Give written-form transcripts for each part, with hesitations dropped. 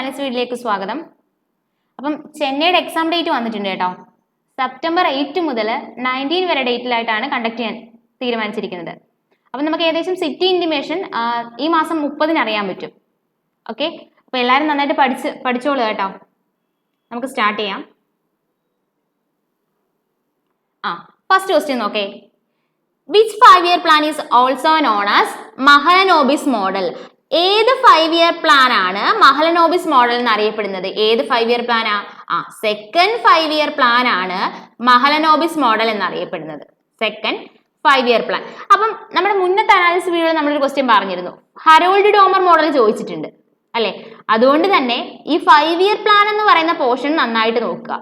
Analysis വീഡിയോയിലേക്ക് സ്വാഗതം. അപ്പം ചെന്നൈയുടെ എക്സാം ഡേറ്റ് വന്നിട്ടുണ്ട് കേട്ടോ. സെപ്റ്റംബർ 8 മുതൽ 19 വരെ ഡേറ്റിലായിട്ടാണ് കണ്ടക്ട് ചെയ്യാൻ തീരുമാനിച്ചിരിക്കുന്നത്. അപ്പം നമുക്ക് ഏകദേശം സിറ്റി ഇൻറ്റിമേഷൻ ഈ മാസം 30-ന് അറിയാൻ പറ്റും. ഓക്കെ, അപ്പോൾ എല്ലാവരും നന്നായിട്ട് പഠിച്ചോളൂ കേട്ടോ. നമുക്ക് സ്റ്റാർട്ട് ചെയ്യാം. ഫസ്റ്റ് ക്വസ്റ്റ്യൻ നോക്കേ. Which 5-year plan is also known as Mahalanobis model? ഏത് 5-year പ്ലാൻ ആണ് മഹലനോബിസ് മോഡൽ എന്ന് അറിയപ്പെടുന്നത്? ഏത് 5-year പ്ലാനാ? സെക്കൻഡ് 5-year പ്ലാൻ ആണ് മഹലനോബിസ് മോഡൽ എന്നറിയപ്പെടുന്നത്. Second 5-year plan. അപ്പം നമ്മുടെ മുന്നത്തെ അനാലിസിസ് വീഡിയോയിൽ നമ്മളൊരു ക്വസ്റ്റ്യൻ പറഞ്ഞിരുന്നു, ഹരോൾഡ് ഡോമർ മോഡൽ ചോദിച്ചിട്ടുണ്ട് അല്ലെ. അതുകൊണ്ട് തന്നെ ഈ 5-year പ്ലാൻ എന്ന് പറയുന്ന പോർഷൻ നന്നായിട്ട് നോക്കുക.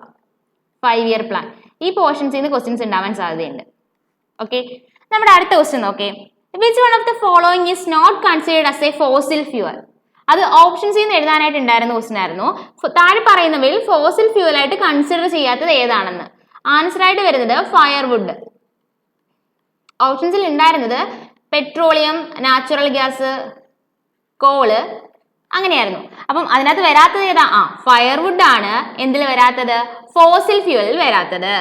5-year പ്ലാൻ ഈ പോർഷൻസിൽ നിന്ന് ക്വസ്റ്റ്യൻസ് ഉണ്ടാവാൻ സാധ്യതയുണ്ട്. ഓക്കെ, നമ്മുടെ അടുത്ത ക്വസ്റ്റ്യൻ നോക്കേ. Which one of the following is not considered as a fossil fuel? അത് ഓപ്ഷൻസിൽ നിന്ന് എഴുതാനായിട്ട് ഉണ്ടായിരുന്ന ക്വസ്റ്റ്യൻ ആയിരുന്നു. താഴെ പറയുന്നവയിൽ ഫോസിൽ ഫ്യൂവൽ ആയിട്ട് കൺസിഡർ ചെയ്യാത്തത് ഏതാണെന്ന്. ആൻസർ ആയിട്ട് വരുന്നത് ഫയർവുഡ്. ഓപ്ഷൻസിൽ ഉണ്ടായിരുന്നത് പെട്രോളിയം, നാച്ചുറൽ ഗ്യാസ്, കോള് അങ്ങനെയായിരുന്നു. അപ്പം അതിനകത്ത് വരാത്തത് ഏതാ? ഫയർവുഡ് ആണ് എന്തിൽ വരാത്തത്? ഫോസിൽ ഫ്യൂവലിൽ വരാത്തത്.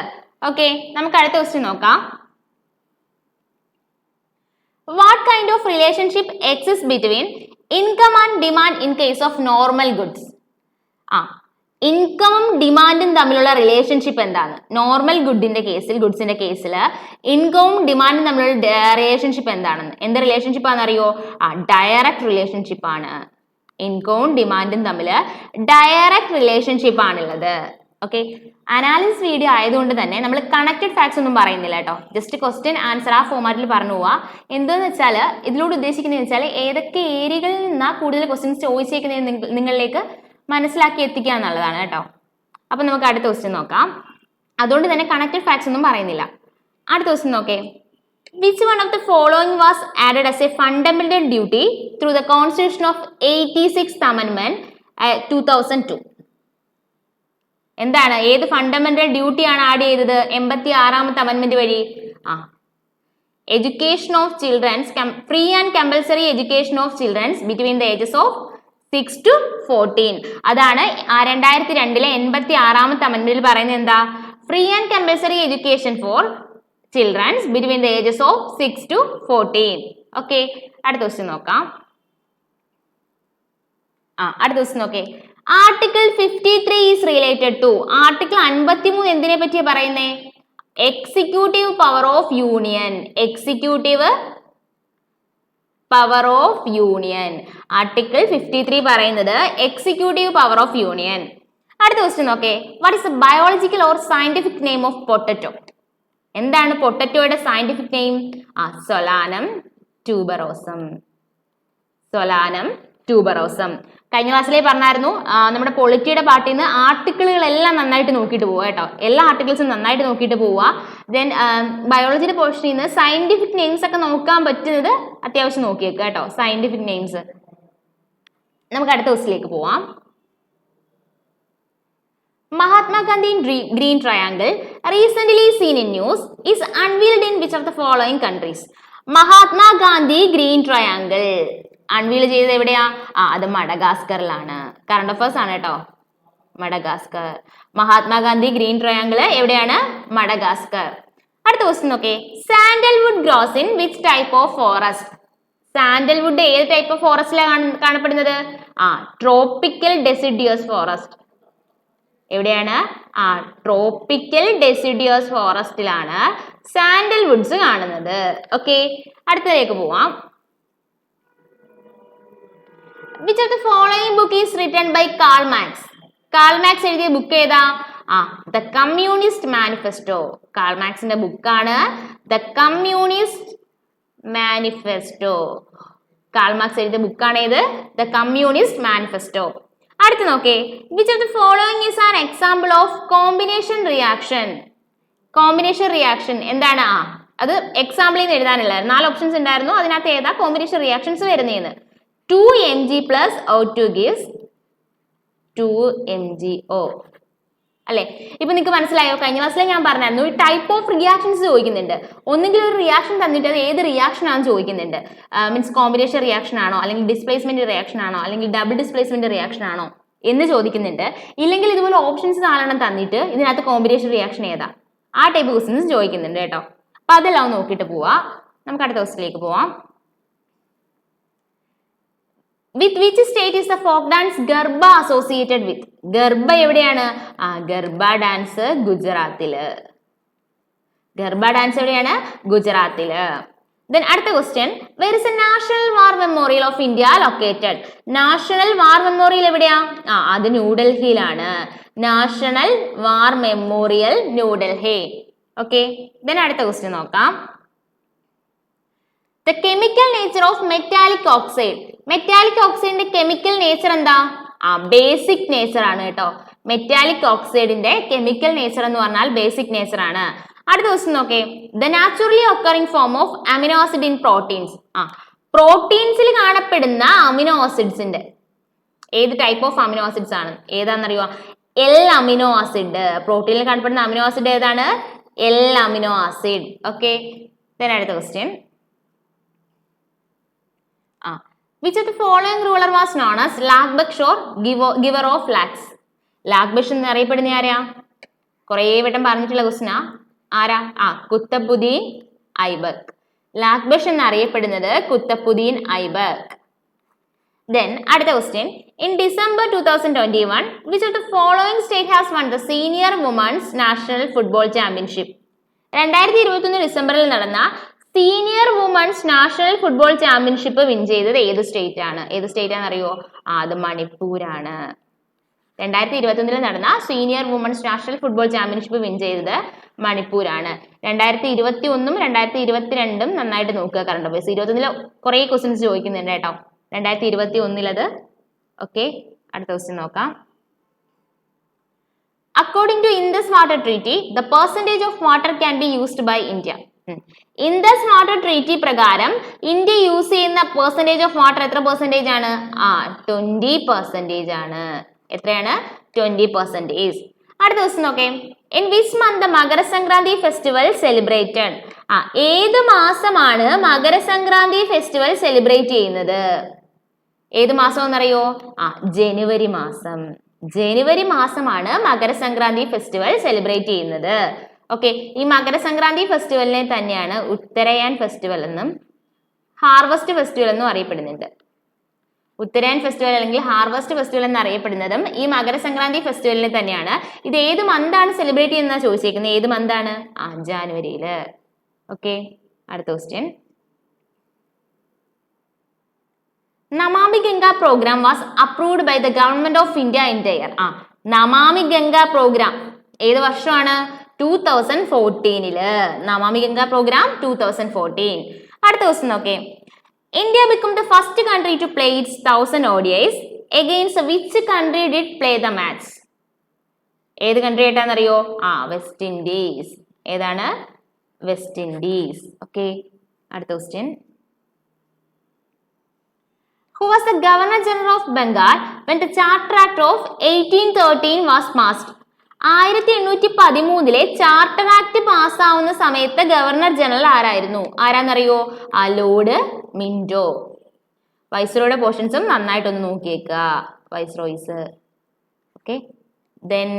ഓക്കെ, നമുക്ക് അടുത്ത ക്വസ്റ്റ്യൻ നോക്കാം. What kind of relationship exists between income and demand in case of normal goods? ഇൻകമും ഡിമാൻഡും തമ്മിലുള്ള റിലേഷൻഷിപ്പ് എന്താണ്? നോർമൽ ഗുഡ്സിന്റെ കേസിൽ ഇൻകമും ഡിമാൻഡും തമ്മിലുള്ള റിലേഷൻഷിപ്പ് എന്താണെന്ന്. എന്ത് റിലേഷൻഷിപ്പ് ആണെന്നറിയോ? ഡയറക്റ്റ് റിലേഷൻഷിപ്പ് ആണ്. ഇൻകവും ഡിമാൻഡും തമ്മിൽ ഡയറക്റ്റ് റിലേഷൻഷിപ്പ് ആണുള്ളത്. ഓക്കെ, അനാലിസിസ് വീഡിയോ ആയതുകൊണ്ട് തന്നെ നമ്മൾ കണക്റ്റഡ് ഫാക്ട്സ് ഒന്നും പറയുന്നില്ല കേട്ടോ. ജസ്റ്റ് ക്വസ്റ്റ്യൻ ആൻസർ ആ ഫോമാറ്റിൽ പറഞ്ഞു പോവാ. എന്തെന്ന് വെച്ചാൽ ഇതിലൂടെ ഉദ്ദേശിക്കുന്നത് വെച്ചാൽ ഏതൊക്കെ ഏരിയകളിൽ നിന്നാ കൂടുതൽ ക്വസ്റ്റ്യൻസ് ചോദിച്ചേക്കുന്നത് നിങ്ങളിലേക്ക് മനസ്സിലാക്കി എത്തിക്കുക എന്നുള്ളതാണ് കേട്ടോ. അപ്പം നമുക്ക് അടുത്ത ക്വസ്റ്റ്യൻ നോക്കാം. അതുകൊണ്ട് തന്നെ കണക്റ്റഡ് ഫാക്ട്സ് ഒന്നും പറയുന്നില്ല. അടുത്ത ക്വസ്റ്റ്യൻ നോക്കേ. Which one of the following was added as A fundamental duty through the constitution of 86th Amendment 2002? എന്താണ്? ഏത് ഫണ്ടമെന്റൽ ഡ്യൂട്ടിയാണ് ആഡ് ചെയ്തത് 86th അമെൻമെന്റ് വഴി? Education of childrens, free and compulsory education of childrens between the ages of 6 to 14. അതാണ് 2002 86th അമെൻമെന്റിൽ പറയുന്നത്. എന്താ? Free and compulsory education for childrens between the ages of 6 to 14. Okay, അടുത്ത ക്വസ്റ്റ്യൻ നോക്കാം. അടുത്ത ക്വസ്റ്റ്യൻ നോക്കേ. Article 53 is related to. Article 53 എന്തിനെ പറ്റിയാ പറയുന്നേ? Executive power of union. Executive power of union. Article 53 പറയുന്നത് എക്സിക്യൂട്ടീവ് പവർ ഓഫ് യൂണിയൻ. അടുത്ത question നോക്കേ. What is the biological or scientific name of potato? എന്താണ് പൊട്ടറ്റോയുടെ സയന്റിഫിക് നെയിം? സൊലാനം ട്യൂബറോസം. സൊലാനം ട്യൂബറോസം. കഴിഞ്ഞ ക്ലാസ്സിലേ പറഞ്ഞായിരുന്നു, നമ്മുടെ പൊളിറ്റിയുടെ പാർട്ടിൽ നിന്ന് ആർട്ടിക്കിളുകളെല്ലാം നന്നായിട്ട് നോക്കിയിട്ട് പോവുക കേട്ടോ. എല്ലാ ആർട്ടിക്കിൾസും നന്നായിട്ട് നോക്കിയിട്ട് പോവുക. ദെൻ ബയോളജിയുടെ പോർഷനിൽ നിന്ന് സയന്റിഫിക് നെയിംസ് ഒക്കെ നോക്കാൻ പറ്റുന്നത് അത്യാവശ്യം നോക്കി വെക്കുക കേട്ടോ. Scientific names. നമുക്ക് അടുത്ത ക്വസ്റ്റിലേക്ക് പോവാം. Mahatma Gandhi green triangle recently scene in news is unveiled in which of the following countries? Mahatma Gandhi green triangle unveil ചെയ്തത് എവിടെയാ? അത് മഡഗാസ്കറിലാണ്. കറണ്ട് അഫയേഴ്സ് ആണ് കേട്ടോ. മഡഗാസ്കർ. മഹാത്മാഗാന്ധി ഗ്രീൻ ട്രയാങ്കിൾ എവിടെയാണ്? മഡഗാസ്കർ. അടുത്ത ക്വസ്റ്റ്യൻ നോക്കേ. Sandalwood gross in which type of forest? Sandalwood ഏത് type of ഫോറസ്റ്റിലാണ് കാണപ്പെടുന്നത്? Tropical deciduous forest. എവിടെയാണ്? ട്രോപ്പിക്കൽ ഡെസിഡിയസ് ഫോറസ്റ്റിലാണ് സാൻഡൽവുഡ്സ് കാണുന്നത്. ഓക്കെ, അടുത്തതിലേക്ക് പോവാം. Which of the following book is written by Karl Marx? Karl Marx എഴുതിയ ബുക്ക് ഏതാ? The Communist Manifesto. കാൾ മാർക്സിന്റെ ബുക്കാണ് The Communist Manifesto. Karl Marx എഴുതിയ ബുക്കാണ് ഏത്? The Communist Manifesto. അടുത്ത് നോക്കേ. Which of the following is an example of combination reaction? Combination reaction എന്താണ്? അത് എക്സാമ്പിളിൽ നിന്ന് എഴുതാനുള്ള 4 ഓപ്ഷൻസ് ഉണ്ടായിരുന്നു. അതിനകത്ത് ഏതാ കോമ്പിനേഷൻ റിയാക്ഷൻസ് വരുന്നതെന്ന്? 2Mg plus O2 gives 2MgO അല്ലെ. ഇപ്പൊ നിങ്ങൾക്ക് മനസ്സിലായോ? കഴിഞ്ഞ ക്ലാസ്സിലെ ഞാൻ പറഞ്ഞായിരുന്നു ഒരു ടൈപ്പ് ഓഫ് റിയാക്ഷൻസ് ചോദിക്കുന്നുണ്ട്. ഒന്നെങ്കിൽ ഒരു റിയാക്ഷൻ തന്നിട്ട് അത് ഏത് റിയാക്ഷൻ ആണെന്ന് ചോദിക്കുന്നുണ്ട്. മീൻസ് കോമ്പിനേഷൻ റിയാക്ഷൻ ആണോ, അല്ലെങ്കിൽ ഡിസ്പ്ലേസ്മെന്റ് റിയാക്ഷൻ ആണോ, അല്ലെങ്കിൽ ഡബിൾ ഡിസ്പ്ലേസ്മെന്റ് റിയാക്ഷൻ ആണോ, എന്ന് ചോദിക്കുന്നുണ്ട്. ഇല്ലെങ്കിൽ ഇതുപോലെ ഓപ്ഷൻസ് 4 തന്നിട്ട് ഇതിനകത്ത് കോമ്പിനേഷൻ റിയാക്ഷൻ ഏതാ, ആ ടൈപ്പ് ക്വസ്റ്റ്യൻസ് ചോദിക്കുന്നുണ്ട് കേട്ടോ. അപ്പൊ അതെല്ലാം നോക്കിയിട്ട് പോവാ. നമുക്ക് അടുത്ത ക്വസ്റ്റ്യനിലേക്ക് പോവാം. With which state is the folk dance Garba associated with? Garba എവിടെയാണ്? ഗർബ ഡാൻസ് ഗുജറാത്തില്. ഗർബ ഡാൻസ് എവിടെയാണ്? ഗുജറാത്തില്. Then അടുത്ത question, where is the National War Memorial of India located? National War Memorial എവിടെയാ? അത് ന്യൂഡൽഹിയിലാണ്. National War Memorial New Delhi. Okay. then അടുത്ത ക്വസ്റ്റ്യൻ നോക്കാം. The chemical nature of metallic oxide. Metallic ഓക്സൈഡിന്റെ കെമിക്കൽ നേച്ചർ എന്താ? ബേസിക് നേച്ചർ ആണ് കേട്ടോ. മെറ്റാലിക് ഓക്സൈഡിന്റെ കെമിക്കൽ നേച്ചർ എന്ന് പറഞ്ഞാൽ ബേസിക് നേച്ചർ ആണ്. അടുത്ത ക്വസ്റ്റ്യൻ നോക്കേ. The naturally occurring form of amino acid in proteins. പ്രോട്ടീൻസിൽ കാണപ്പെടുന്ന അമിനോ ആസിഡ്സിന്റെ ഏത് ടൈപ്പ് ഓഫ് അമിനോ ആസിഡ്സ് ആണ്? ഏതാണെന്നറിയോ? L amino acid. പ്രോട്ടീനിൽ കാണപ്പെടുന്ന അമിനോ ആസിഡ് ഏതാണ്? L amino acid. Okay. then അടുത്ത question, which of the following ruler was known as Lakbaksh, giver of lakhs? ലാഖ്ബക്ഷ് എന്ന് അറിയപ്പെടുന്ന ആരാ? കുറേ വട്ടം പറഞ്ഞിട്ടുള്ള ക്വസ്റ്റ്യനാ. ആരാ? കുത്തബുദ്ദീൻ ഐബക്ക്. ലാഖ്ബക്ഷ് എന്ന് അറിയപ്പെടുന്നത് കുത്തബുദ്ദീൻ ഐബക്ക്. then അടുത്ത question, in December 2021 which of the following state has won the senior women's national football championship? 2021 ഡിസംബറിൽ നടന്ന senior womens national football championship win ചെയ്തത് ഏത് സ്റ്റേറ്റ് ആണ്? ഏത് സ്റ്റേറ്റ് ആണെന്നറിയോ? അത് മണിപ്പൂരാണ്. 2021 നടന്ന senior womens national football championship win ചെയ്തത് മണിപ്പൂരാണ്. 2021 2022 നന്നായിട്ട് നോക്കുക. കറണ്ട് അഫയേഴ്സ് 21 കുറെ ക്വസ്റ്റ്യൻസ് ചോദിക്കുന്നുണ്ട് കേട്ടോ. 2021 ഓക്കെ. അടുത്ത ക്വസ്റ്റ്യൻ നോക്കാം. According to Indus Water Treaty, the percentage of water can be used by India. Indus water treaty പ്രകാരം ഇന്ത്യ യൂസ് ചെയ്യുന്ന പെർസെന്റേജ് ഓഫ് വാട്ടർ എത്ര പെർസെന്റേജ് ആണ്? 20% ആണ്. എത്രയാണ്? 20%. അടുത്ത ദിവസം നോക്കേ. In which month the Makarasankranti festival celebrated? ഏത് മാസമാണ് മകരസംക്രാന്തി ഫെസ്റ്റിവൽ സെലിബ്രേറ്റ് ചെയ്യുന്നത്? ഏത് മാസം എന്നറിയോ? ജനുവരി മാസം. ജനുവരി മാസമാണ് മകരസംക്രാന്തി ഫെസ്റ്റിവൽ സെലിബ്രേറ്റ് ചെയ്യുന്നത്. ഓക്കെ. ഈ മകരസംക്രാന്തി ഫെസ്റ്റിവലിനെ തന്നെയാണ് ഉത്തരയാൻ ഫെസ്റ്റിവൽ എന്നും ഹാർവസ്റ്റ് ഫെസ്റ്റിവൽ എന്നും അറിയപ്പെടുന്നുണ്ട്. ഉത്തരയാൻ ഫെസ്റ്റിവൽ അല്ലെങ്കിൽ ഹാർവസ്റ്റ് ഫെസ്റ്റിവൽ എന്ന് അറിയപ്പെടുന്നതും ഈ മകരസംക്രാന്തി ഫെസ്റ്റിവലിനെ തന്നെയാണ്. ഇത് ഏത് മന്താണ് സെലിബ്രേറ്റ് ചെയ്യുന്നത് ചോദിച്ചേക്കുന്നത്? ഏത് മന്താണ്? ജാനുവരിയില്. ഓക്കെ. അടുത്ത question, Namami Ganga program was approved by the government of India in the year. Namami Ganga program ഏത് വർഷമാണ്? 2014. നമാമി ഗംഗ പ്രോഗ്രാം 2014. അടുത്ത ക്വസ്റ്റ്യൻ നോക്കേ. India became the first country to play its 1000 ODIs against which country did play the match? ഏത് country ആയിട്ടാണെന്നറിയോ? West Indies. ഏതാണ്? West Indies. Okay. അടുത്ത question, who was the Governor General of Bengal when the Charter Act of 1813 was passed? 1813 charter act പാസ്സാവുന്ന സമയത്ത് governor general ആരായിരുന്നു? ആരാന്നറിയോ? Lord Minto. വൈസ്രോയുടെ പോർഷൻസും നന്നായിട്ടൊന്ന് നോക്കിയേക്കുക. Viceroys. Okay. then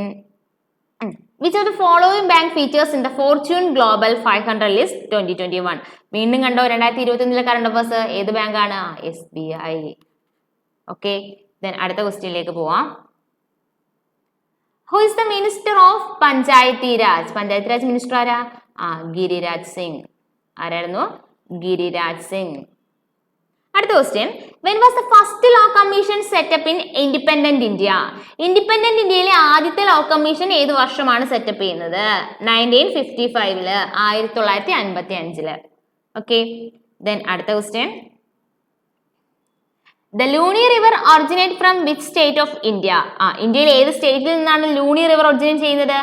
which of the following bank features in the Fortune Global 500 list 2021? വീണ്ടും കണ്ടോ 2021 current affairs. ഏത് ബാങ്കാണ്? SBI. ഓക്കെ. then അടുത്ത ക്വസ്റ്റ്യനിലേക്ക് പോവാം. Who is the Minister of Panchayati Raj? Panchayat Raj minister ആരാ? ഗിരിരാജ് സിംഗ്. ആരായിരുന്നു? ഗിരിരാജ് സിംഗ്. അടുത്ത question, when was the first law commission set up in independent India? Independent ഇന്ത്യയിലെ ആദ്യത്തെ ലോ കമ്മീഷൻ ഏത് വർഷമാണ് സെറ്റപ്പ് ചെയ്യുന്നത്? 1955. 1955. ഓക്കെ. then അടുത്ത question, the Luni river originate from which state of India? ഇന്ത്യയിൽ ഏത് സ്റ്റേറ്റിൽ നിന്നാണ് ലൂണി റിവർ ഒറിജിനേറ്റ് ചെയ്യുന്നത്?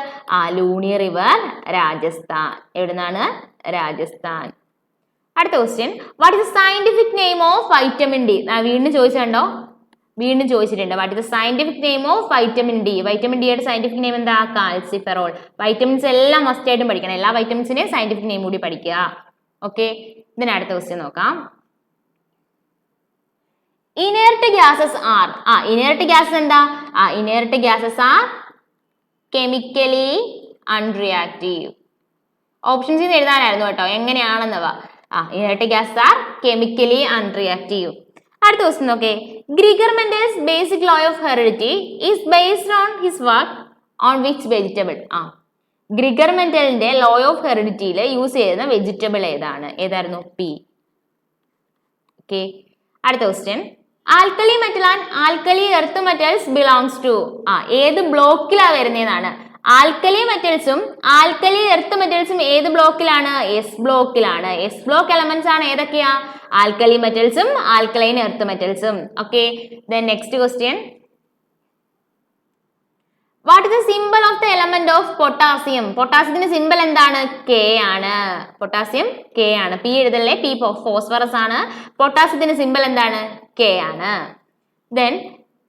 ലൂണി റിവർ രാജസ്ഥാൻ. എവിടെ നിന്നാണ്? രാജസ്ഥാൻ. അടുത്ത question, what is the scientific name of vitamin D? വീണ്ടും ചോദിച്ചിട്ടുണ്ടോ? വീണ്ടും ചോദിച്ചിട്ടുണ്ട്. What is the scientific name of vitamin D? Vitamin ഡിയുടെ സയന്റിഫിക് നെയിം എന്താ? കാൽസിഫെറോൾ. വൈറ്റമിൻസ് എല്ലാം മസ്റ്റ് ആയിട്ടും പഠിക്കണം. എല്ലാ വൈറ്റമിൻസിന്റെയും സയന്റിഫിക് നെയിം കൂടി പഠിക്കുക. ഓക്കെ. ഇതിന് അടുത്ത ക്വസ്റ്റ്യൻ നോക്കാം. Inert gases are inert gases എന്താ inert gases are chemically unreactive. Options എഴുതാനായിരുന്നു കേട്ടോ എങ്ങനെയാണെന്നവ. Inert gases are chemically unreactive. അടുത്ത ക്വസ്റ്റ്യൻ നോക്കേ. Gregor Mendel's basic law of heredity is based on his work on which vegetable? Gregor മെന്റലിന്റെ law of ഹെറിഡിറ്റിയിൽ use ചെയ്യുന്ന vegetable ഏതായിരുന്നു? Pea. Okay. അടുത്ത question. Alkali metal and alkali earth metals belongs to? ഏത് ബ്ലോക്കിലാണ് വരുന്നതാണ്? Alkali മെറ്റൽസും alkali earth മെറ്റൽസും ഏത് ബ്ലോക്കിലാണ്? എസ് ബ്ലോക്കിലാണ്. എസ് ബ്ലോക്ക് എലമെന്റ്സ് ആണ് ഏതൊക്കെയാ? ആൽക്കലി മെറ്റൽസും ആൽക്കലൈൻ എർത്ത് മെറ്റൽസും. Okay. Then next question. What is the symbol of the element of potassium? പൊട്ടാസ്യത്തിന്റെ സിംബൽ എന്താണ്? കെ ആണ്. പൊട്ടാസ്യം കെ ആണ്. പി എഴുതല്ലേ, പി ഫോസ്ഫറസ് ആണ്. പൊട്ടാസ്യത്തിന്റെ സിംബൽ എന്താണ്? കെ ആണ്. Then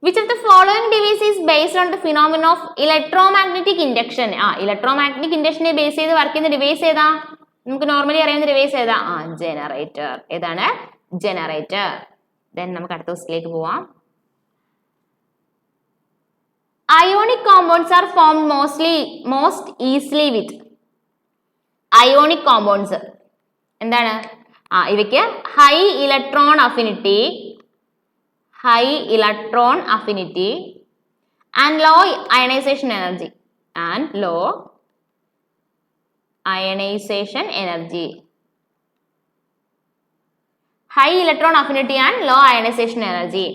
which of the following device is based on the phenomenon of electromagnetic induction? Electromagnetic ഇൻഡക്ഷനെ ബേസ് ചെയ്ത് വർക്ക് ചെയ്യുന്ന ഡിവൈസ് ഏതാ? നമുക്ക് നോർമലി അറിയുന്ന ഡിവൈസ് ഏതാ? ജനറേറ്റർ. ഏതാണ്? ജനറേറ്റർ. ദെൻ നമുക്ക് അടുത്ത ക്വസ്റ്റ്യനിലേക്ക് പോവാം. Ionic compounds are formed most easily with? Ionic compounds എന്താണ്? ഇവയ്ക്ക് high electron affinity and low ionization energy high electron affinity and low ionization energy.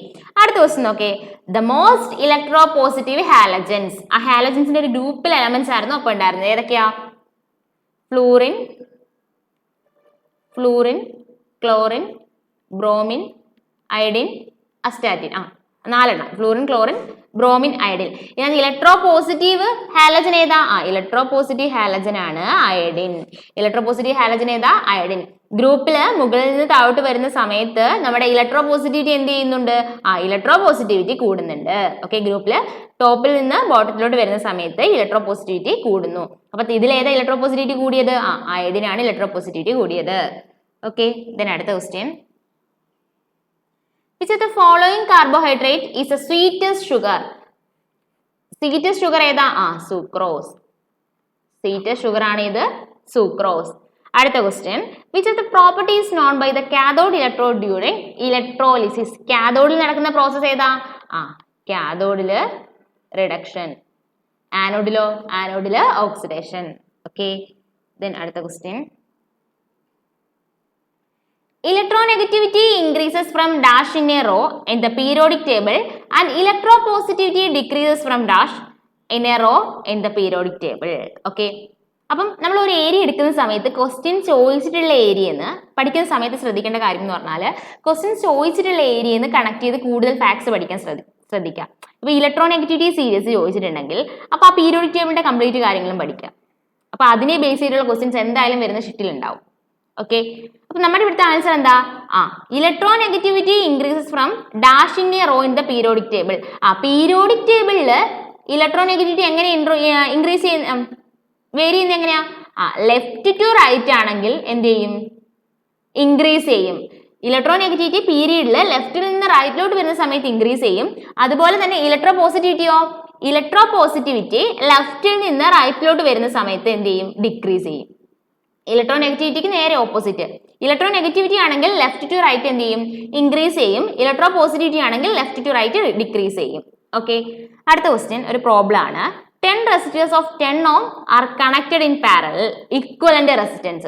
അടുത്ത ക്വസ്റ്റ്യൻ നോക്കേ. The most electropositive halogens. ഹാലജൻസിന്റെ ഒരു ഗ്രൂപ്പിൽ എലമെന്റ്സ് ആയിരുന്നു അപ്പൊ ഉണ്ടായിരുന്നത്. ഏതൊക്കെയാ? Fluorine, chlorine, bromine, iodine, astatine. 4 fluorine, chlorine, bromine, iodine. ഇതിനകത്ത് ഇലക്ട്രോപോസിറ്റീവ് ഹാലജൻ ഏതാ? ഇലക്ട്രോപോസിറ്റീവ് ഹാലജൻ ആണ് അയഡിൻ. ഇലക്ട്രോപോസിറ്റീവ് ഹാലജൻ ഏതാ? അയഡിൻ. ഗ്രൂപ്പില് മുകളിൽ നിന്ന് താഴോട്ട് വരുന്ന സമയത്ത് നമ്മുടെ ഇലക്ട്രോപോസിറ്റിവിറ്റി എന്ത് ചെയ്യുന്നുണ്ട്? ഇലക്ട്രോപോസിറ്റിവിറ്റി കൂടുന്നുണ്ട്. ഓക്കെ. ഗ്രൂപ്പില് ടോപ്പിൽ നിന്ന് ബോട്ടത്തിലോട്ട് വരുന്ന സമയത്ത് ഇലക്ട്രോപോസിറ്റിവിറ്റി കൂടുന്നു. അപ്പൊ ഇതിലേതാ ഇലക്ട്രോപോസിറ്റിവിറ്റി കൂടിയത്? അയഡിൻ ആണ് ഇലക്ട്രോപോസിറ്റിവിറ്റി കൂടിയത്. ഓക്കെ. ദെൻ അടുത്ത question. Which of the following carbohydrate is the sweetest sugar? Sweetest sugar ഏതാ? സുക്രോസ്. Sweetest sugar ആണ് ഇത്, സുക്രോസ്. അടുത്ത question. Which of the property is known by the cathode electrode during electrolysis? കാഥോഡിൽ നടക്കുന്ന process ഏതാ? കാഥോഡില് reduction. ആനോഡില് oxidation. Okay. Then അടുത്ത question. Electronegativity increases from dash in a row in the periodic table and electropositivity decreases from dash in a row in the periodic table. Okay. അപ്പം നമ്മൾ ഒരു area എടുക്കുന്ന സമയത്ത് question ചോദിച്ചിട്ടുള്ള ഏരിയന്ന് പഠിക്കുന്ന സമയത്ത് ശ്രദ്ധിക്കേണ്ട കാര്യം എന്ന് പറഞ്ഞാൽ ക്വസ്റ്റ്യൻ ചോദിച്ചിട്ടുള്ള ഏരിയന്ന് കണക്ട് ചെയ്ത് കൂടുതൽ ഫാക്ട്സ് പഠിക്കാൻ ശ്രദ്ധിക്കാം. ഇപ്പൊ ഇലക്ട്രോനെഗറ്റിവിറ്റി സീരീസ് ചോദിച്ചിട്ടുണ്ടെങ്കിൽ അപ്പൊ ആ പീരിയോഡിക് ടേബിളിന്റെ കംപ്ലീറ്റ് കാര്യങ്ങളും പഠിക്കാം. അപ്പൊ അതിനെ ബേസ് ചെയ്തിട്ടുള്ള ക്വസ്റ്റ്യൻസ് എന്തായാലും വരുന്ന ഷിഫ്റ്റിൽ ഉണ്ടാവും. ഓക്കെ. അപ്പൊ നമ്മുടെ ഇവിടുത്തെ ആൻസർ എന്താ? Electronegativity increases from dashing a row in the periodic table. Periodic ടേബിളില് ഇലക്ട്രോനെഗറ്റിവിറ്റി എങ്ങനെ ഇൻക്രീസ് ചെയ്യുന്ന വേരി ചെയ്യുന്നത് എങ്ങനെയാ? ലെഫ്റ്റ് ടു റൈറ്റ് ആണെങ്കിൽ എന്ത് ചെയ്യും? ഇൻക്രീസ് ചെയ്യും. ഇലക്ട്രോനെഗറ്റിവിറ്റി പീരീഡിൽ ലെഫ്റ്റിൽ നിന്ന് റൈറ്റിലോട്ട് വരുന്ന സമയത്ത് ഇൻക്രീസ് ചെയ്യും. അതുപോലെ തന്നെ ഇലക്ട്രോപോസിറ്റിവിറ്റിയോ? ഇലക്ട്രോപോസിറ്റിവിറ്റി ലെഫ്റ്റിൽ നിന്ന് റൈറ്റിലോട്ട് വരുന്ന സമയത്ത് എന്ത് ചെയ്യും? ഡിക്രീസ് ചെയ്യും. ഇലക്ട്രോനെഗറ്റിവിറ്റിക്ക് നേരെ ഓപ്പോസിറ്റ്. ഇലക്ട്രോനെഗറ്റിവിറ്റി ആണെങ്കിൽ ലെഫ്റ്റ് ടു റൈറ്റ് എന്ത് ചെയ്യും? ഇൻക്രീസ് ചെയ്യും. ഇലക്ട്രോപോസിറ്റിവിറ്റി ആണെങ്കിൽ ലെഫ്റ്റ് ടു റൈറ്റ് ഡിക്രീസ് ചെയ്യും. ഓക്കെ. അടുത്ത ക്വസ്റ്റ്യൻ ഒരു പ്രോബ്ലം ആണ്. 10 resistors of 10 ohm are connected in parallel. Equivalent resistance.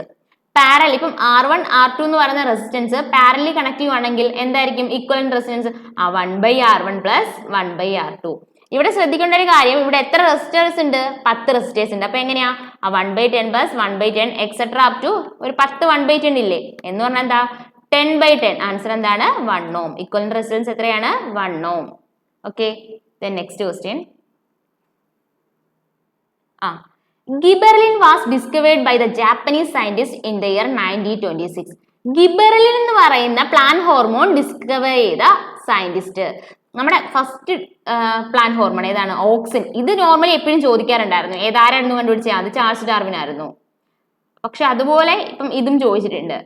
Parallel ഇപ്പം R1 R2 എന്ന് പറയുന്ന റെസിസ്റ്റൻസ് പാരലി കണക്ട് ചെയ്യുവാണെങ്കിൽ എന്തായിരിക്കും ഇക്വലന്റ് റെസിസ്റ്റൻസ്? 1/R1 + 1/R2. ഇവിടെ ശ്രദ്ധിക്കേണ്ട ഒരു കാര്യം, ഇവിടെ എത്ര റെസിസ്റ്റേഴ്സ് ഉണ്ട്? 10 റെസിസ്റ്റേഴ്സ് ഉണ്ട്. അപ്പൊ എങ്ങനെയാ? 1/10 + 1/10 എക്സെട്ര അപ് ടു ഒരു 10 1/10 ഇല്ലേ എന്ന് പറഞ്ഞാൽ എന്താ? 10/10. ആൻസർ എന്താണ്? 1 ohm. ഇക്വലന്റ് റെസിസ്റ്റൻസ് എത്രയാണ്? 1 ohm. Okay. Then next question. Gibberellin was discovered by the Japanese scientist in the year 1926. Gibberellin എന്ന് പറയുന്ന പ്ലാന്റ് ഹോർമോൺ ഡിസ്കവർ ചെയ്ത സയന്റിസ്റ്റ്. നമ്മുടെ ഫസ്റ്റ് പ്ലാന്റ് ഹോർമോൺ ഏതാണ്? ഓക്സിൻ. ഇത് നോർമലി എപ്പോഴും ചോദിക്കാറുണ്ടായിരുന്നു. ഏതാരായിരുന്നു കണ്ടുപിടിച്ചത്? അത് ചാൾസ് ഡാർവിൻ ആയിരുന്നു. പക്ഷെ അതുപോലെ ഇപ്പം ഇതും ചോദിച്ചിട്ടുണ്ട്.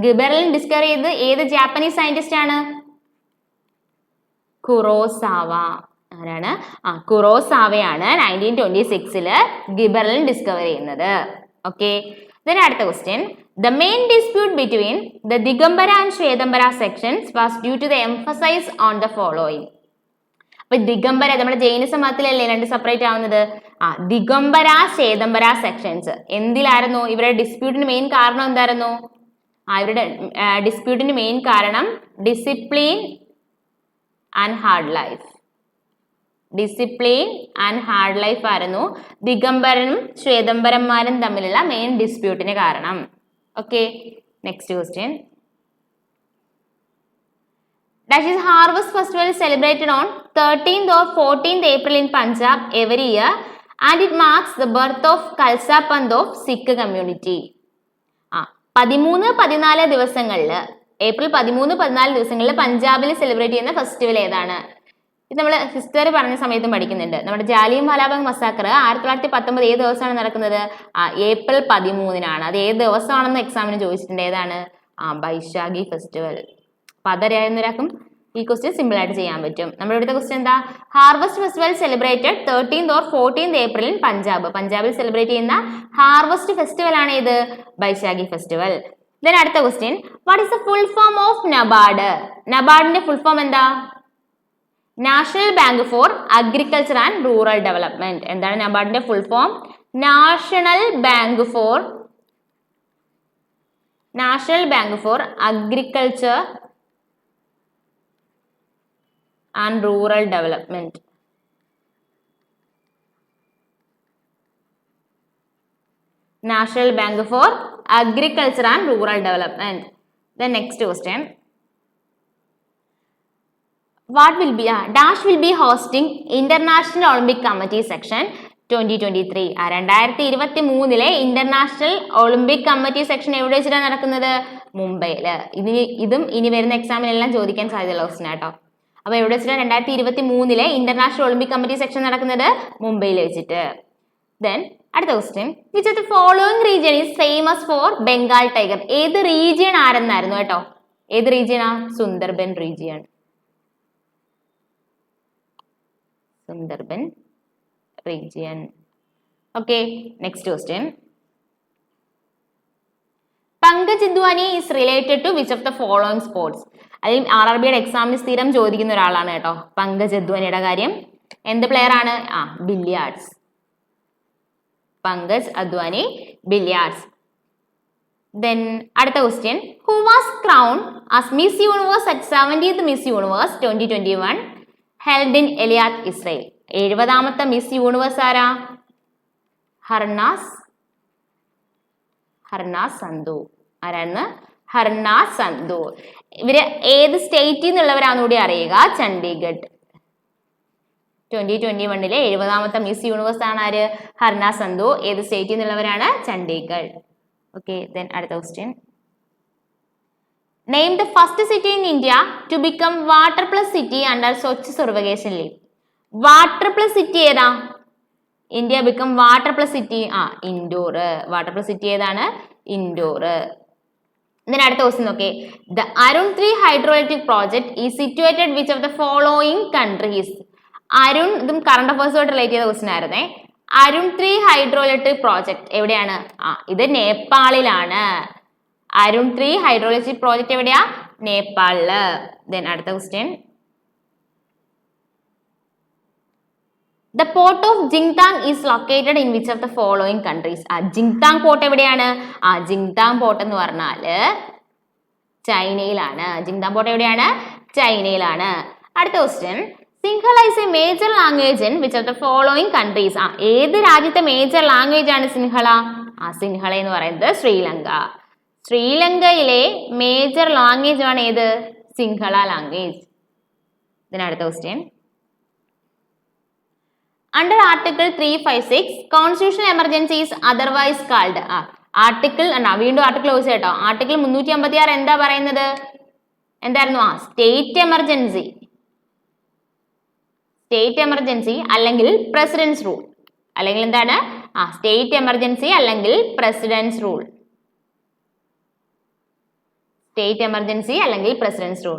ഗിബെറലിൻ ഡിസ്കവർ ചെയ്ത് ഏത് ജാപ്പനീസ് സയന്റിസ്റ്റ് ആണ്? കുറോസാവ. ആരാണ്? കുറോസാവയാണ് 1926 ഗിബറലിൻ ഡിസ്കവർ ചെയ്യുന്നത്. ഓക്കെ, then അടുത്ത question. The main dispute between the Digambara and Shvetambara sections was due to the emphasis on the following. അപ്പൊ ദിഗംബര നമ്മുടെ ജൈന മതത്തിലല്ലേ രണ്ട് സെപ്പറേറ്റ് ആവുന്നത്? ദിഗംബര ശ്വേതംബര സെക്ഷൻസ് എന്തിലായിരുന്നു? ഇവരുടെ ഡിസ്പ്യൂട്ടിന് മെയിൻ കാരണം എന്തായിരുന്നു? ഇവരുടെ ഡിസ്പ്യൂട്ടിന് മെയിൻ കാരണം discipline and hard life. Discipline and hard life ആയിരുന്നു ദിഗംബരനും ശ്വേതംബരന്മാരും തമ്മിലുള്ള മെയിൻ ഡിസ്പ്യൂട്ടിന് കാരണം. Okay, next question. That is harvest festival is celebrated on 13th or 14th April in Punjab every year and it marks the birth of Khalsa Panth of Sikh community. 13-14 ദിവസങ്ങളിൽ April 13-14 ദിവസങ്ങളിൽ പഞ്ചാബിൽ celebrate ചെയ്യുന്ന festival ഏതാണ്? ഇത് നമ്മൾ history പറഞ്ഞ സമയത്തും പഠിക്കുന്നുണ്ട്. നമ്മുടെ ജാലിയൻ വാലാബാഗ് മസാക്കർ 1919 ഏത് ദിവസമാണ് നടക്കുന്നത്? ഏപ്രിൽ 13-നാണ്. അത് ഏത് ദിവസമാണെന്ന് എക്സാമിന് ചോദിച്ചിട്ടുണ്ട്. ഏതാണ്? ബൈശാഖി ഫെസ്റ്റിവൽ. അപ്പൊ അതറിയാവുന്നവരാക്കും ഈ ക്വസ്റ്റ്യൻ സിമ്പിൾ ആയിട്ട് ചെയ്യാൻ പറ്റും. നമ്മുടെ ഇവിടുത്തെ ക്വസ്റ്റ്യൻ എന്താ? Harvest festival celebrated 13th or 14th April in Punjab. പഞ്ചാബിൽ സെലിബ്രേറ്റ് ചെയ്യുന്ന ഹാർവസ്റ്റ് ഫെസ്റ്റിവൽ ആണ് ഇത് ബൈശാഖി ഫെസ്റ്റിവൽ. ദെൻ അടുത്ത question. What is the full form of NABARD? നബാർഡിന്റെ ഫുൾ ഫോം എന്താ? National Bank for Agriculture and Rural Development. എന്താണ് നബാർഡിന്റെ full form? National Bank for Agriculture and Rural Development. National Bank for Agriculture and Rural Development. Then next question. What will be Dash will be hosting International Olympic Committee section 2023. 2023 international Olympic committee section എവിടെ വെച്ചിട്ടാണ് നടക്കുന്നത്? മുംബൈയില്. ഇതും ഇനി വരുന്ന എക്സാമിനെല്ലാം ചോദിക്കാൻ സാധ്യതയുള്ള question ആട്ടോ. അപ്പൊ എവിടെ വെച്ചിട്ടാണ് 2023 ഇന്റർനാഷണൽ ഒളിമ്പിക് കമ്മിറ്റി സെക്ഷൻ നടക്കുന്നത്? മുംബൈയിൽ വെച്ചിട്ട്. ദെൻ അടുത്ത question. Which of the following region is famous for Bengal tiger? ഏത് റീജിയൻ ആരെന്നായിരുന്നു കേട്ടോ? ഏത് റീജിയനാ? Sundarban region. Sundarban region. Okay, next question. Pankaj Advani is related to which of the following sports? അതിൽ RRBയുടെ എക്സാമിന് സ്ഥിരം ചോദിക്കുന്ന ഒരാളാണ് കേട്ടോ പങ്കജ് അദ്വാനിയുടെ കാര്യം. എന്ത് പ്ലെയർ ആണ്? Billiards. Pankaj Advani billiards. Then അടുത്ത question. Who was crowned as Miss Universe at 70th Miss Universe 2021 held in Eliat, Israel? 70ാമത്തെ മിസ് യൂണിവേഴ്സ് ആരാ? ഹർനാസ് സന്ധു. ആരാണ്? ഹർനാസ് സന്ധു. ഇവര് ഏത് സ്റ്റേറ്റിൽ നിന്നുള്ളവരാന്ന് കൂടി അറിയുക. ചണ്ഡീഗഡ്. 2021 70ാമത്തെ മിസ് യൂണിവേഴ്സ് ആണ് ആര്? ഹർനാസ് സന്ധു. ഏത് സ്റ്റേറ്റിൽ നിന്നുള്ളവരാണ്? ചണ്ഡീഗഡ്. ഓക്കെ, ദെൻ അടുത്ത question. Name the first city in India to become water plus city under Swachh Survegation League. Water plus city ഏതാ? India become water plus city. Indoor. Water plus city ഏതാണ്? Indoor. Then അടുത്ത question നോക്കേ. The Arun 3 hydroelectric project is situated which of the following countries? Arun ഇതും current അഫയേഴ്സുമായിട്ട് relate ചെയ്ത question ആയിരുന്നേ. Arun 3 ഹൈഡ്രോഇലക്ട്രിക് project എവിടെയാണ്? ഇത് നേപ്പാളിലാണ്. Arun 3 ഹൈഡ്രോഇലക്ട്രിക് project എവിടെയാ? നേപ്പാളില്. ദെൻ അടുത്ത question. The port of Jingtang is located in which of the following countries? Jingtang port എവിടെയാണ്? Jingtang port എന്ന് പറഞ്ഞാല് ചൈനയിലാണ്. Jingtang port എവിടെയാണ്? ചൈനയിലാണ്. അടുത്ത question. Sinhala is a major language in which of the following countries? ഏത് രാജ്യത്തെ major language ആണ് സിൻഹള? സിൻഹള എന്ന് പറയുന്നത് ശ്രീലങ്ക. ശ്രീലങ്കയിലെ മേജർ ലാംഗ്വേജ് ആണ് ഏത്? സിൻഹള ലാംഗ്വേജ്. ഇതിനടുത്ത question. Under Article 356, Constitutional Emergency is otherwise called. Article വീണ്ടും ആർട്ടിക്കിൾ ചോദിച്ചു കേട്ടോ. ആർട്ടിക്കിൾ 356 എന്താ പറയുന്നത്? എന്തായിരുന്നു? State emergency. സ്റ്റേറ്റ് എമർജൻസി അല്ലെങ്കിൽ പ്രസിഡൻസ് റൂൾ. അല്ലെങ്കിൽ എന്താണ്? സ്റ്റേറ്റ് എമർജൻസി അല്ലെങ്കിൽ പ്രസിഡൻസ് റൂൾ. സ്റ്റേറ്റ് എമർജൻസി അല്ലെങ്കിൽ പ്രസിഡൻസ് റൂൾ.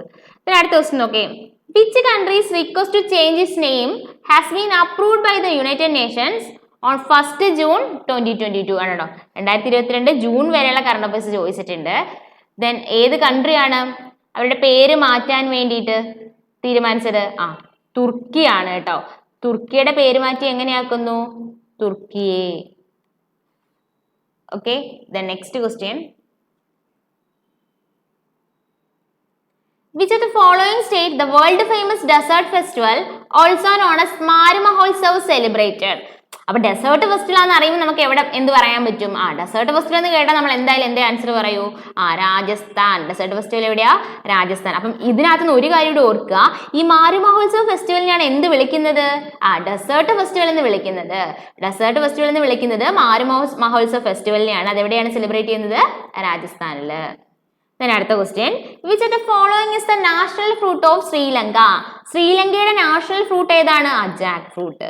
അടുത്ത ക്വസ്റ്റ്യൻ നോക്കേ. Which countries request to change its name has been approved by the United Nations on 1st June 2022 ആണ് കേട്ടോ. 2022 June വരെയുള്ള കറണ്ട് അഫയേഴ്സ് ചോദിച്ചിട്ടുണ്ട്. ദെൻ ഏത് കൺട്രിയാണ് അവരുടെ പേര് മാറ്റാൻ വേണ്ടിയിട്ട് തീരുമാനിച്ചത്? തുർക്കിയാണ് കേട്ടോ. തുർക്കിയുടെ പേര് മാറ്റി എങ്ങനെയാക്കുന്നു? Turkiye. Okay, then next question. Which of the following state the world famous desert festival also known as Maru Mahotsav celebrated? അപ്പൊ ഡെസേർട്ട് ഫെസ്റ്റിവൽ ആണെന്ന് അറിയുമ്പോൾ നമുക്ക് എവിടെ എന്ത് പറയാൻ പറ്റും? ഡെസേർട്ട് ഫെസ്റ്റിവൽ എന്ന് കേട്ടാൽ നമ്മൾ എന്തായാലും എന്തേ ആൻസർ പറയൂ? രാജസ്ഥാൻ. ഡെസേർട്ട് ഫെസ്റ്റിവൽ എവിടെയാ? രാജസ്ഥാൻ. അപ്പം ഇതിനകത്തുനിന്ന് ഒരു കാര്യം കൂടി ഓർക്കുക, ഈ മാരു മഹോത്സവ് ഫെസ്റ്റിവലിനെയാണ് എന്ത് വിളിക്കുന്നത്? ഡെസേർട്ട് ഫെസ്റ്റിവൽ എന്ന് വിളിക്കുന്നത്. ഡെസേർട്ട് ഫെസ്റ്റിവൽ എന്ന് വിളിക്കുന്നത് മാരു മഹോത്സവ് ഫെസ്റ്റിവലിനെയാണ്. അതെവിടെയാണ് സെലിബ്രേറ്റ് ചെയ്യുന്നത്? രാജസ്ഥാനില്. അടുത്ത question. Which of the following is the national fruit of Sri Lanka? ശ്രീലങ്കയുടെ നാഷണൽ ഫ്രൂട്ട് ഏതാണ്? Jackfruit.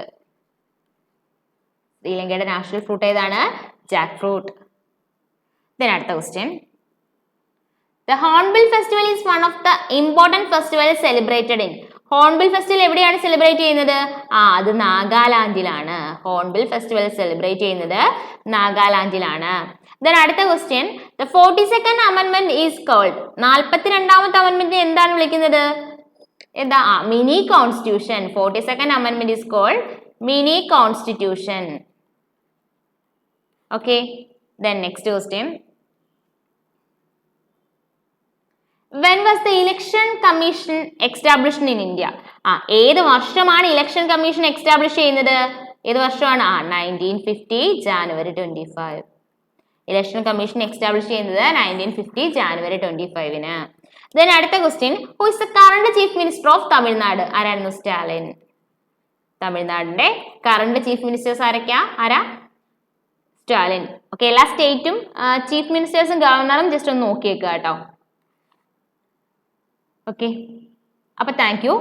ശ്രീലങ്കയുടെ നാഷണൽ ഫ്രൂട്ട് ഏതാണ്? Jackfruit. അടുത്ത question. The Hornbill festival is one of the important festival celebrated in. Hornbill festival എവിടെയാണ് celebrate ചെയ്യുന്നത്? അത് നാഗാലാൻഡിലാണ്. Hornbill festival celebrate ചെയ്യുന്നത് നാഗാലാൻഡിലാണ്. അടുത്ത question. The 42nd amendment is called. 42ാമത്തെ അമെൻമെന്റിനെ എന്താണ് വിളിക്കുന്നത്? എന്താ? Mini constitution. 42nd amendment is called mini constitution. Okay, next question. When was the election commission established in India? ഏത് വർഷമാണ് ഇലക്ഷൻ കമ്മീഷൻ എക്സ്റ്റാബ്ലിഷ് ചെയ്യുന്നത്? ഏത് വർഷമാണ്? 1950 January 25. ഇലക്ഷൻ കമ്മീഷൻ എക്സ്റ്റാബ്ലിഷ് ചെയ്യുന്നത് 1950 January 25-ന്. അടുത്ത question. Who is the current chief minister of Tamil Nadu? ആരായിരുന്നു? സ്റ്റാലിൻ. തമിഴ്നാടിന്റെ current chief ministers ആരൊക്കെയാ? സ്റ്റാലിൻ. ഓക്കെ, എല്ലാ സ്റ്റേറ്റും ചീഫ് മിനിസ്റ്റേഴ്സും ഗവർണറും ജസ്റ്റ് ഒന്ന് നോക്കിയേക്കുക കേട്ടോ. ഓക്കെ, അപ്പൊ താങ്ക് യു.